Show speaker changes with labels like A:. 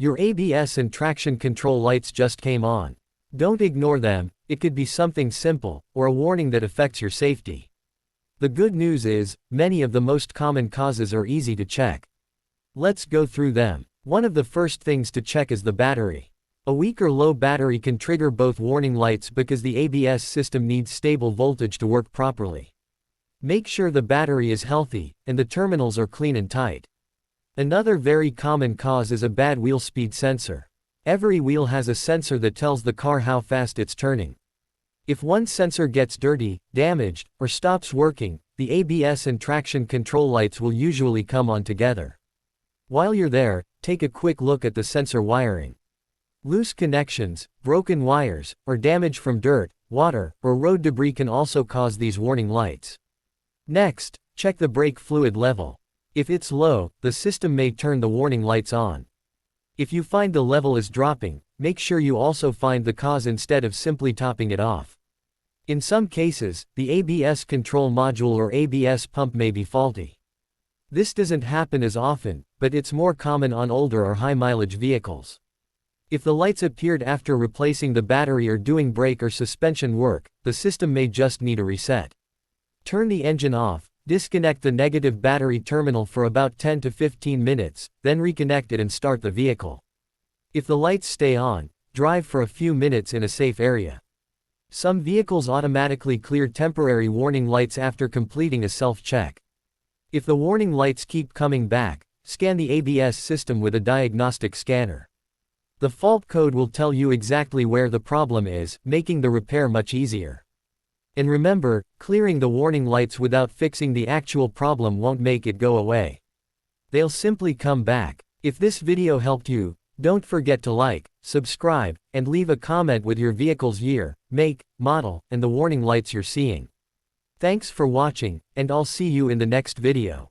A: Your ABS and traction control lights just came on. Don't ignore them, it could be something simple, or a warning that affects your safety. The good news is, many of the most common causes are easy to check. Let's go through them. One of the first things to check is the battery. A weak or low battery can trigger both warning lights because the ABS system needs stable voltage to work properly. Make sure the battery is healthy, and the terminals are clean and tight. Another very common cause is a bad wheel speed sensor. Every wheel has a sensor that tells the car how fast it's turning. If one sensor gets dirty, damaged, or stops working, the ABS and traction control lights will usually come on together. While you're there, take a quick look at the sensor wiring. Loose connections, broken wires, or damage from dirt, water, or road debris can also cause these warning lights. Next, check the brake fluid level. If it's low, the system may turn the warning lights on. If you find the level is dropping, make sure you also find the cause instead of simply topping it off. In some cases, the ABS control module or ABS pump may be faulty. This doesn't happen as often, but it's more common on older or high-mileage vehicles. If the lights appeared after replacing the battery or doing brake or suspension work, the system may just need a reset. Turn the engine off, disconnect the negative battery terminal for about 10 to 15 minutes, then reconnect it and start the vehicle. If the lights stay on, drive for a few minutes in a safe area. Some vehicles automatically clear temporary warning lights after completing a self-check. If the warning lights keep coming back, scan the ABS system with a diagnostic scanner. The fault code will tell you exactly where the problem is, making the repair much easier. And remember, clearing the warning lights without fixing the actual problem won't make it go away. They'll simply come back. If this video helped you, don't forget to like, subscribe, and leave a comment with your vehicle's year, make, model, and the warning lights you're seeing. Thanks for watching, and I'll see you in the next video.